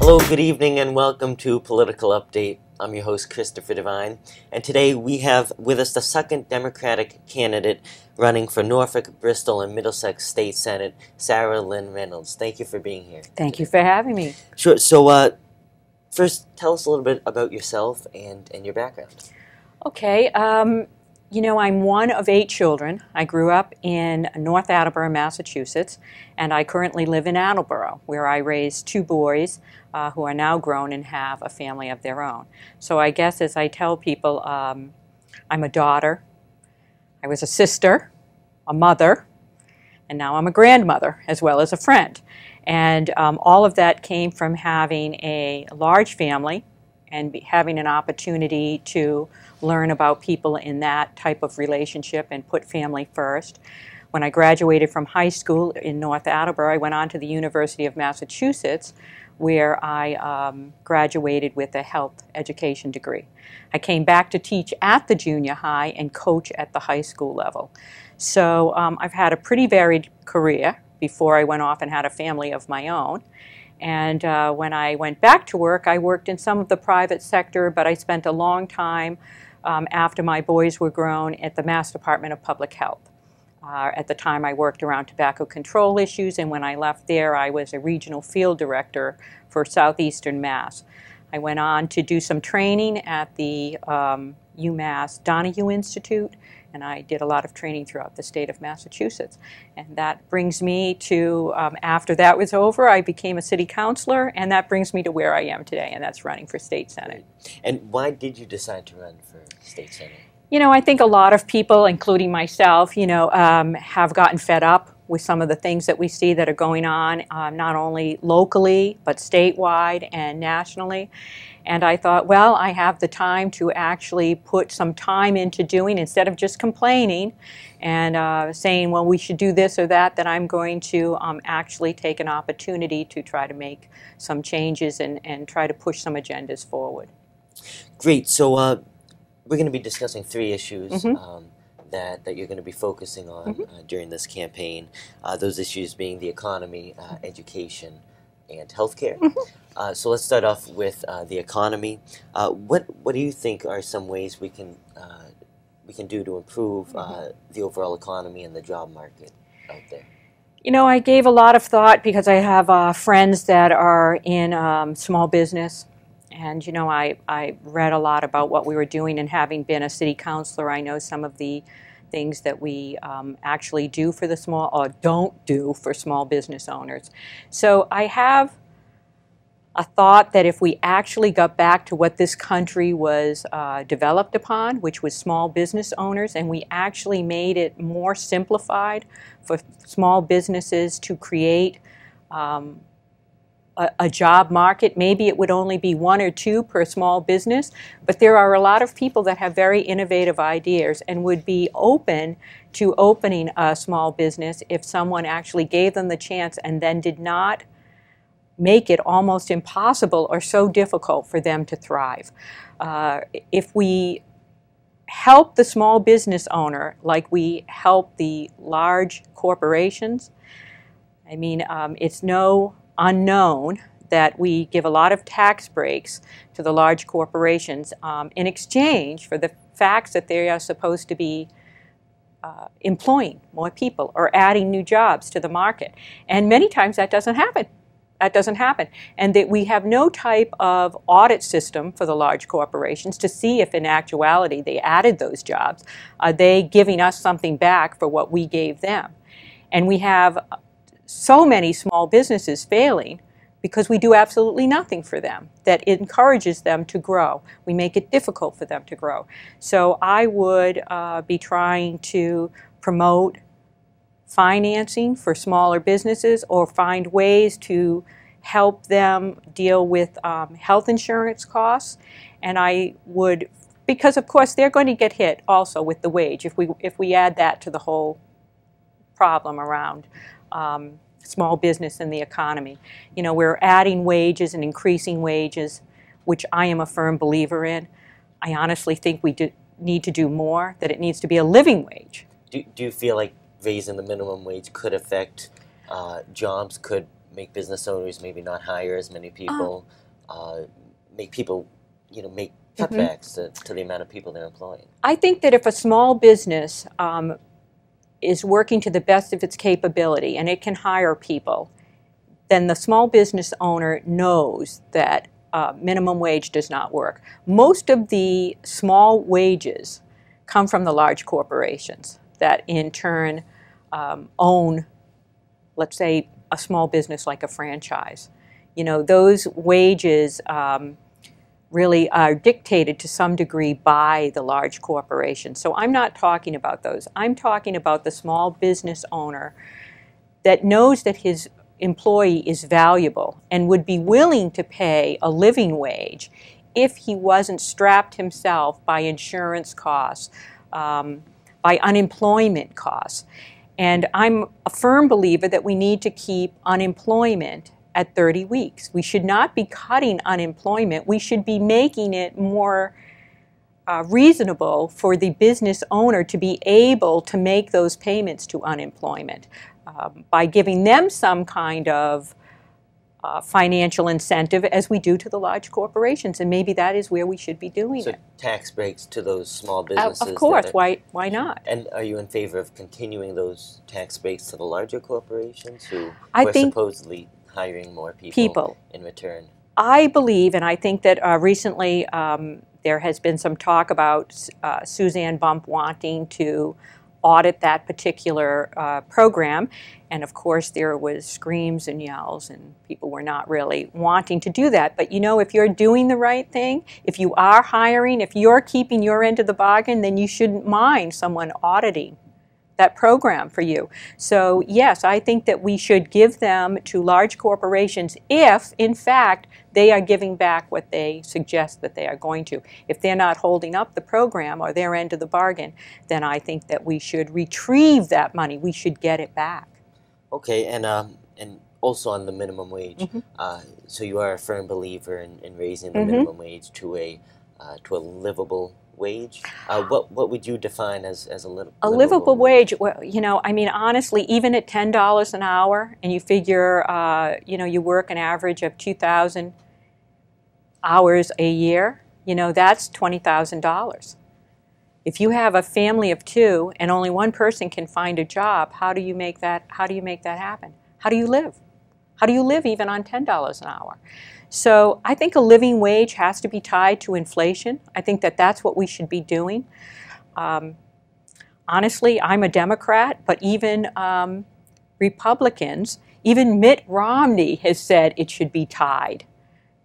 Hello, good evening, and welcome to Political Update. I'm your host, Christopher Devine, and today we have with us the second Democratic candidate running for Norfolk, Bristol, and Middlesex State Senate, Sara-Lynn Reynolds. Thank you for being here. Thank you for having me. Sure. So, first, tell us a little bit about yourself and your background. Okay. I'm one of 8 children. I grew up in North Attleboro, Massachusetts, and I currently live in Attleboro, where I raised 2 boys who are now grown and have a family of their own. So I guess as I tell people, I'm a daughter, I was a sister, a mother, and now I'm a grandmother as well as a friend. And all of that came from having a large family and having an opportunity to learn about people in that type of relationship and put family first. When I graduated from high school in North Attleboro, I went on to the University of Massachusetts, where I graduated with a health education degree. I came back to teach at the junior high and coach at the high school level. So I've had a pretty varied career before I went off and had a family of my own. And when I went back to work, I worked in some of the private sector, but I spent a long time after my boys were grown at the Mass Department of Public Health. At the time, I worked around tobacco control issues, and when I left there, I was a regional field director for Southeastern Mass. I went on to do some training at the UMass Donahue Institute, and I did a lot of training throughout the state of Massachusetts. And that brings me to, after that was over, I became a city councilor, and that brings me to where I am today, and that's running for state senate. And why did you decide to run for state senate? I think a lot of people, including myself, have gotten fed up with some of the things that we see that are going on, not only locally, but statewide and nationally. And I thought, well, I have the time to actually put some time into doing, instead of just complaining and saying, well, we should do this or that I'm going to actually take an opportunity to try to make some changes and try to push some agendas forward. Great. So, we're going to be discussing 3 issues that you're going to be focusing on during this campaign. Those issues being the economy, education, and healthcare. So let's start off with the economy. What do you think are some ways we can do to improve the overall economy and the job market out there? I gave a lot of thought because I have friends that are in small business. And, I read a lot about what we were doing, and having been a city councilor, I know some of the things that we actually do for the small, or don't do for small business owners. So I have a thought that if we actually got back to what this country was developed upon, which was small business owners, and we actually made it more simplified for small businesses to create a job market. Maybe it would only be 1 or 2 per small business, but there are a lot of people that have very innovative ideas and would be open to opening a small business if someone actually gave them the chance and then did not make it almost impossible or so difficult for them to thrive. If we help the small business owner like we help the large corporations, it's no unknown that we give a lot of tax breaks to the large corporations in exchange for the facts that they are supposed to be employing more people or adding new jobs to the market. And many times that doesn't happen. And that we have no type of audit system for the large corporations to see if in actuality they added those jobs. Are they giving us something back for what we gave them? And we have so many small businesses failing because we do absolutely nothing for them that encourages them to grow. We make it difficult for them to grow. So I would be trying to promote financing for smaller businesses, or find ways to help them deal with health insurance costs. And I would, because of course they're going to get hit also with the wage if we add that to the whole problem around small business and the economy. We're adding wages and increasing wages, which I am a firm believer in. I honestly think we need to do more, that it needs to be a living wage. Do you feel like raising the minimum wage could affect jobs, could make business owners maybe not hire as many people, make people, make cutbacks to the amount of people they're employing? I think that if a small business is working to the best of its capability and it can hire people, then the small business owner knows that minimum wage does not work. Most of the small wages come from the large corporations that in turn own, let's say, a small business like a franchise. Those wages really are dictated to some degree by the large corporations. So I'm not talking about those. I'm talking about the small business owner that knows that his employee is valuable and would be willing to pay a living wage if he wasn't strapped himself by insurance costs, by unemployment costs. And I'm a firm believer that we need to keep unemployment at 30 weeks. We should not be cutting unemployment. We should be making it more reasonable for the business owner to be able to make those payments to unemployment by giving them some kind of financial incentive as we do to the large corporations. And maybe that is where we should be doing it. So tax breaks to those small businesses? Of course. Why not? And are you in favor of continuing those tax breaks to the larger corporations who are supposedly hiring more people in return? I believe, and I think that recently there has been some talk about Suzanne Bump wanting to audit that particular program. And of course there was screams and yells and people were not really wanting to do that. But if you're doing the right thing, if you are hiring, if you're keeping your end of the bargain, then you shouldn't mind someone auditing that program for you. So yes, I think that we should give them to large corporations if, in fact, they are giving back what they suggest that they are going to. If they're not holding up the program or their end of the bargain, then I think that we should retrieve that money. We should get it back. Okay, and also on the minimum wage. So you are a firm believer in raising the minimum wage to a livable wage. What would you define as a livable wage? Well, honestly, even at $10 an hour, and you figure, you work an average of 2,000 hours a year, that's $20,000. If you have a family of two and only one person can find a job, how do you make that happen? How do you live? How do you live even on $10 an hour? So I think a living wage has to be tied to inflation. I think that that's what we should be doing. Honestly, I'm a Democrat, but even Republicans, even Mitt Romney has said it should be tied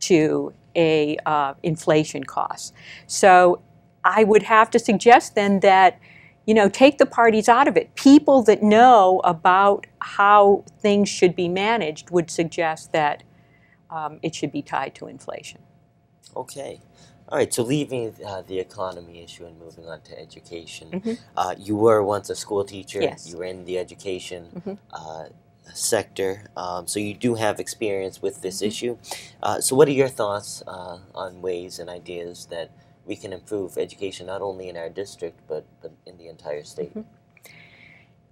to a inflation cost. So I would have to suggest then that, take the parties out of it. People that know about how things should be managed would suggest that it should be tied to inflation. Okay. All right, so leaving the economy issue and moving on to education. You were once a school teacher. Yes. You were in the education sector, so you do have experience with this issue. So what are your thoughts on ways and ideas that we can improve education not only in our district but in the entire state?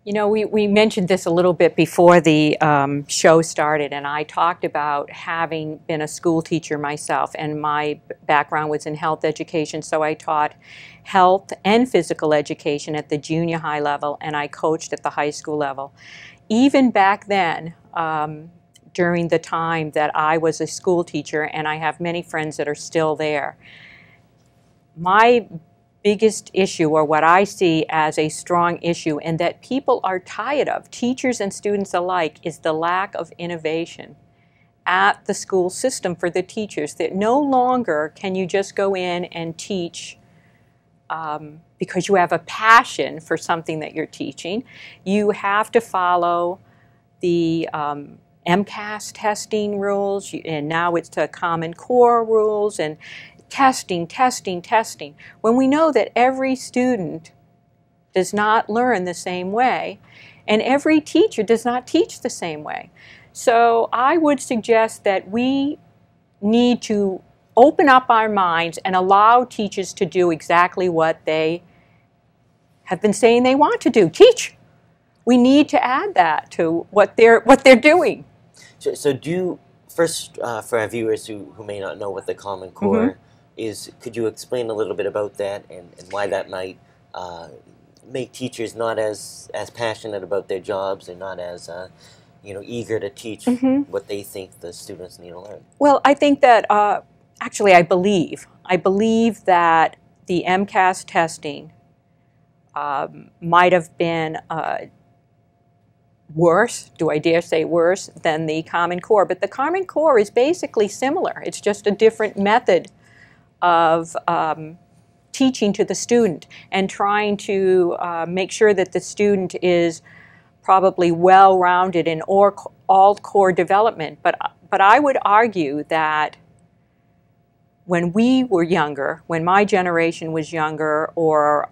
We mentioned this a little bit before the show started, and I talked about having been a school teacher myself, and my background was in health education, so I taught health and physical education at the junior high level, and I coached at the high school level. Even back then, during the time that I was a school teacher, and I have many friends that are still there, my biggest issue, or what I see as a strong issue, and that people are tired of, teachers and students alike, is the lack of innovation at the school system for the teachers. That no longer can you just go in and teach because you have a passion for something that you're teaching. You have to follow the MCAS testing rules, and now it's the Common Core rules, and testing. When we know that every student does not learn the same way, and every teacher does not teach the same way. So I would suggest that we need to open up our minds and allow teachers to do exactly what they have been saying they want to do, teach. We need to add that to what they're doing. So do you, first, for our viewers who may not know what the Common Core is, could you explain a little bit about that and why that might make teachers not as passionate about their jobs and not as eager to teach what they think the students need to learn? Well, I think that actually I believe that the MCAS testing might have been worse, do I dare say worse, than the Common Core. But the Common Core is basically similar. It's just a different method of teaching to the student and trying to make sure that the student is probably well-rounded in all core development. But I would argue that when we were younger, when my generation was younger, or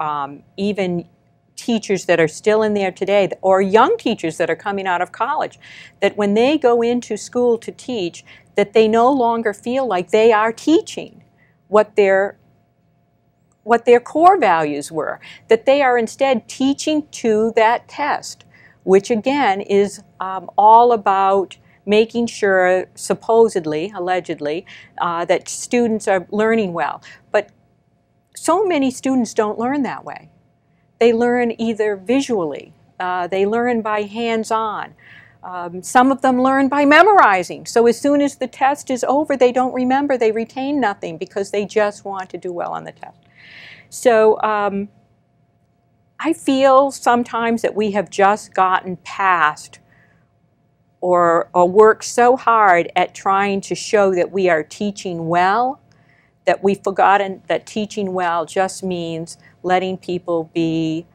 even teachers that are still in there today, or young teachers that are coming out of college, that when they go into school to teach, that they no longer feel like they are teaching what their core values were, that they are instead teaching to that test, which again is all about making sure, supposedly, allegedly, that students are learning well. But so many students don't learn that way. They learn either visually, they learn by hands-on. Some of them learn by memorizing. So as soon as the test is over, they don't remember, they retain nothing because they just want to do well on the test. So I feel sometimes that we have just gotten past or worked so hard at trying to show that we are teaching well, that we've forgotten that teaching well just means letting people be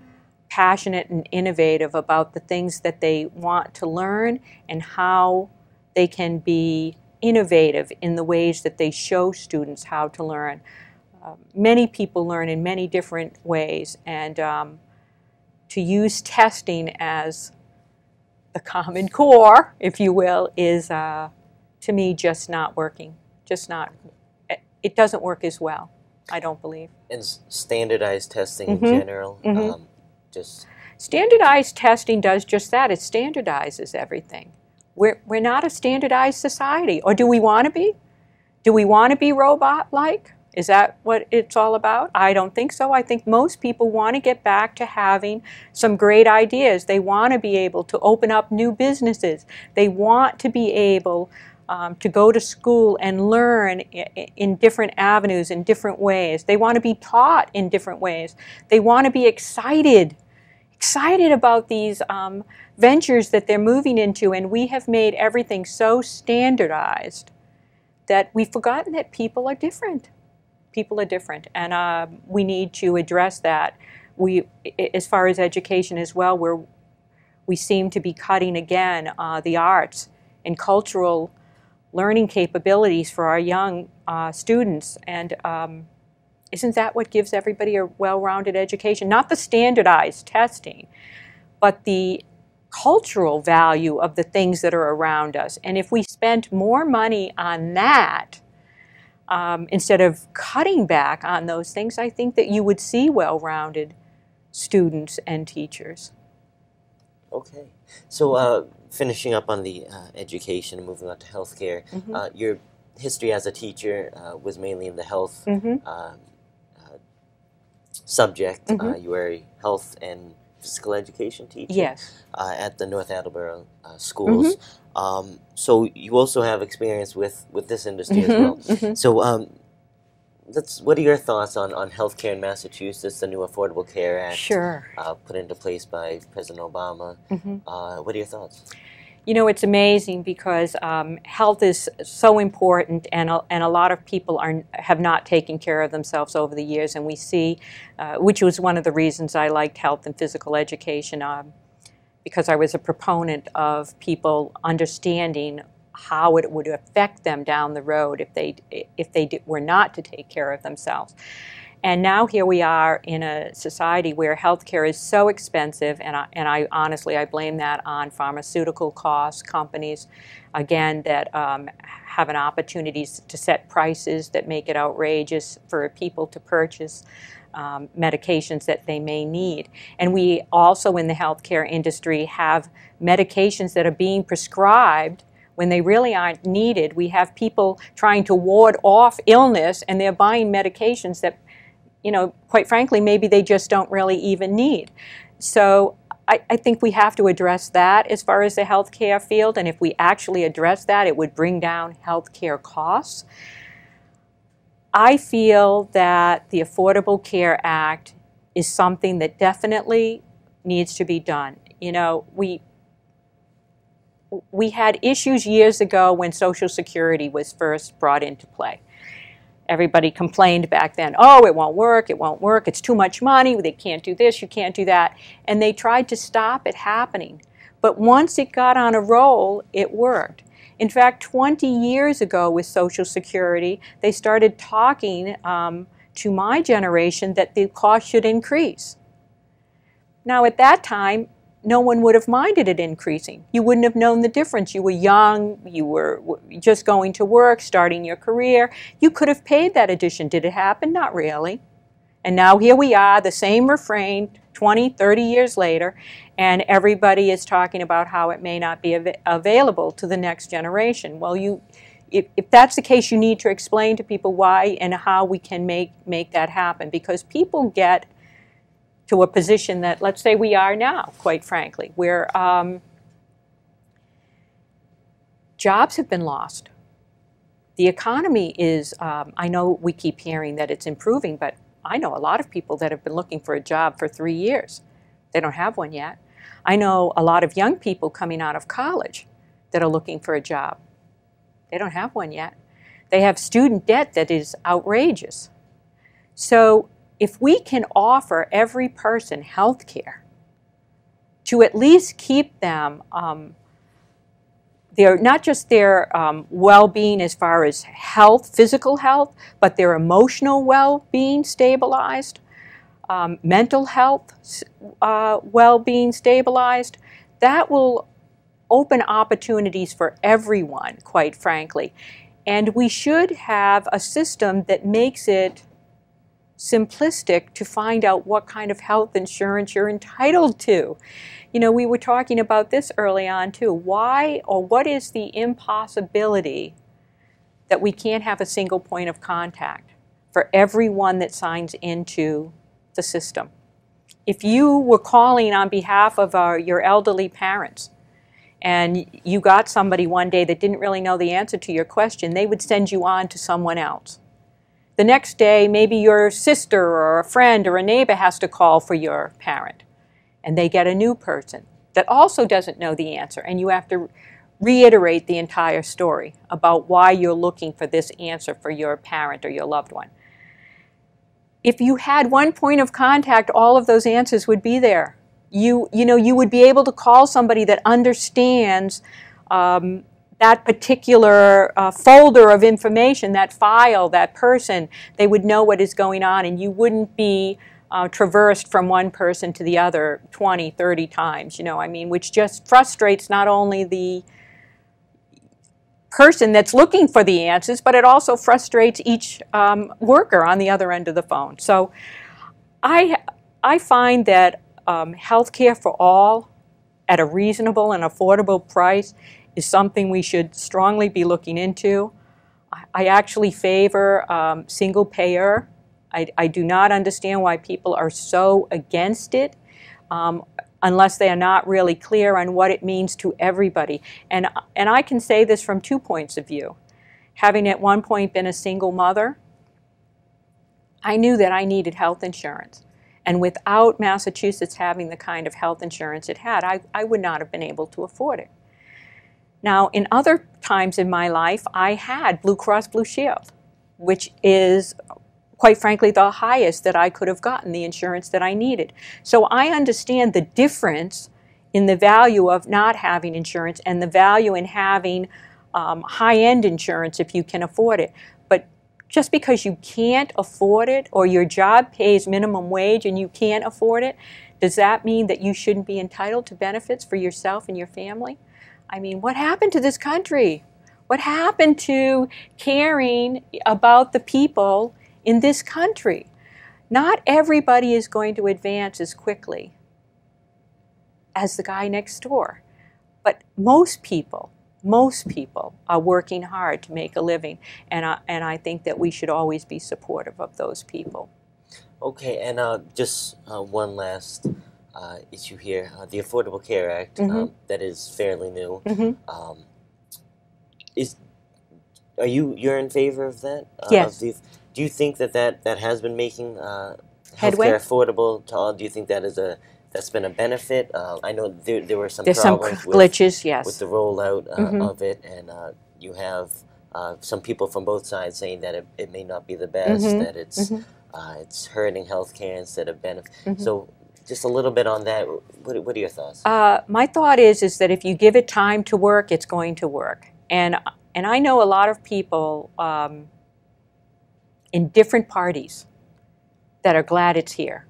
passionate and innovative about the things that they want to learn and how they can be innovative in the ways that they show students how to learn. Many people learn in many different ways, and to use testing as the Common Core, if you will, is to me just not working. Just not. It doesn't work as well, I don't believe. And standardized testing in general, standardized testing does just that. It standardizes everything. We're not a standardized society, or do we want to be? Do we want to be robot-like? Is that what it's all about? I don't think so. I think most people want to get back to having some great ideas. They want to be able to open up new businesses. They want to be able to go to school and learn in different avenues, in different ways. They want to be taught in different ways. They want to be excited about these ventures that they're moving into, and we have made everything so standardized that we've forgotten that people are different. People are different, and we need to address that. As far as education as well, we seem to be cutting again the arts and cultural learning capabilities for our young students, and isn't that what gives everybody a well-rounded education? Not the standardized testing, but the cultural value of the things that are around us. And if we spent more money on that, instead of cutting back on those things, I think that you would see well-rounded students and teachers. Okay. So finishing up on the education and moving on to healthcare, your history as a teacher was mainly in the health subject. You were a health and physical education teacher at the North Attleboro schools. So you also have experience with this industry as well. So what are your thoughts on healthcare in Massachusetts, the new Affordable Care Act put into place by President Obama? What are your thoughts? You know, it's amazing because health is so important, and a lot of people have not taken care of themselves over the years, and we see, which was one of the reasons I liked health and physical education, because I was a proponent of people understanding how it would affect them down the road if they were not to take care of themselves. And now here we are in a society where healthcare is so expensive, and I honestly blame that on pharmaceutical costs, companies, again, that have an opportunity to set prices that make it outrageous for people to purchase medications that they may need. And we also in the healthcare industry have medications that are being prescribed when they really aren't needed. We have people trying to ward off illness, and they're buying medications that, you know, quite frankly, maybe they just don't really even need. So I think we have to address that as far as the healthcare field, and if we actually address that, it would bring down healthcare costs. I feel that the Affordable Care Act is something that definitely needs to be done. You know, we had issues years ago when Social Security was first brought into play. Everybody complained back then, oh, it won't work, it's too much money, they can't do this, you can't do that. And they tried to stop it happening. But once it got on a roll, it worked. In fact, 20 years ago with Social Security, they started talking to my generation that the cost should increase. Now at that time, no one would have minded it increasing. You wouldn't have known the difference. You were young, you were just going to work, starting your career. You could have paid that addition. Did it happen? Not really. And now here we are, the same refrain 20, 30 years later, and everybody is talking about how it may not be available to the next generation. Well, if that's the case, you need to explain to people why and how we can make that happen, because people get to a position that, let's say we are now, quite frankly, where jobs have been lost. The economy is, I know we keep hearing that it's improving, but I know a lot of people that have been looking for a job for 3 years. They don't have one yet. I know a lot of young people coming out of college that are looking for a job. They don't have one yet. They have student debt that is outrageous. So if we can offer every person health care to at least keep them, not just their well-being as far as health, physical health, but their emotional well-being stabilized, mental health well-being stabilized, that will open opportunities for everyone, quite frankly. And we should have a system that makes it simplistic to find out what kind of health insurance you're entitled to. You know, we were talking about this early on too. Why or what is the impossibility that we can't have a single point of contact for everyone that signs into the system? If you were calling on behalf of your elderly parents and you got somebody one day that didn't really know the answer to your question, they would send you on to someone else. The next day, maybe your sister or a friend or a neighbor has to call for your parent, and they get a new person that also doesn't know the answer, and you have to reiterate the entire story about why you're looking for this answer for your parent or your loved one. If you had one point of contact, all of those answers would be there. You would be able to call somebody that understands that particular folder of information, that file, that person. They would know what is going on, and you wouldn't be traversed from one person to the other 20, 30 times, which just frustrates not only the person that's looking for the answers, but it also frustrates each worker on the other end of the phone. So I find that health care for all at a reasonable and affordable price is something we should strongly be looking into. I actually favor single payer. I do not understand why people are so against it unless they are not really clear on what it means to everybody. And I can say this from 2 points of view. Having at one point been a single mother, I knew that I needed health insurance. And without Massachusetts having the kind of health insurance it had, I would not have been able to afford it. Now, in other times in my life, I had Blue Cross Blue Shield, which is, quite frankly, the highest that I could have gotten, the insurance that I needed. So I understand the difference in the value of not having insurance and the value in having high-end insurance if you can afford it. But just because you can't afford it or your job pays minimum wage and you can't afford it, does that mean that you shouldn't be entitled to benefits for yourself and your family? I mean, what happened to this country? What happened to caring about the people in this country? Not everybody is going to advance as quickly as the guy next door, but most people most people are working hard to make a living, and I think that we should always be supportive of those people. Okay, and just one last issue here: the Affordable Care Act, that is fairly new. You're in favor of that? Yes. Do you think that has been making Headway? healthcare affordable to all? Do you think that's been a benefit? I know there were some There's problems some glitches, yes, with the rollout of it, and you have some people from both sides saying that it may not be the best, that it's hurting healthcare instead of benefit. So just a little bit on that. What are your thoughts? My thought is that if you give it time to work, it's going to work. And I know a lot of people in different parties that are glad it's here.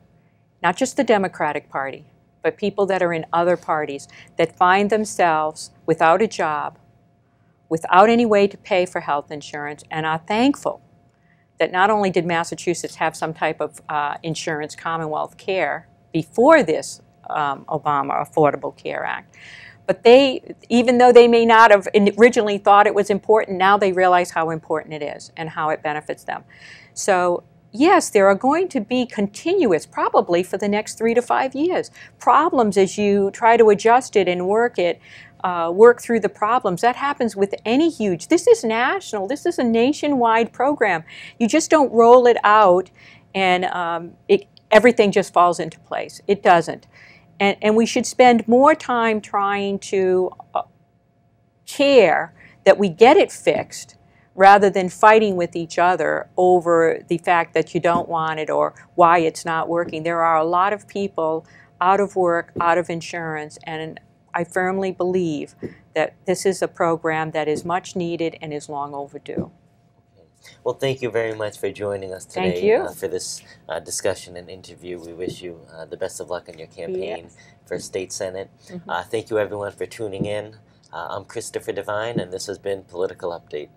Not just the Democratic Party, but people that are in other parties that find themselves without a job, without any way to pay for health insurance, and are thankful that not only did Massachusetts have some type of insurance, Commonwealth care, before this Obama Affordable Care Act, but even though they may not have originally thought it was important, now they realize how important it is and how it benefits them. So yes, there are going to be continuous, probably for the next 3 to 5 years, problems as you try to adjust it and work through the problems. That happens with any huge, this is national, this is a nationwide program. You just don't roll it out and everything just falls into place. It doesn't. And we should spend more time trying to care that we get it fixed rather than fighting with each other over the fact that you don't want it or why it's not working. There are a lot of people out of work, out of insurance, and I firmly believe that this is a program that is much needed and is long overdue. Well, thank you very much for joining us today. Thank you. For this discussion and interview. We wish you the best of luck in your campaign for State Senate. Thank you, everyone, for tuning in. I'm Christopher Devine, and this has been Political Update.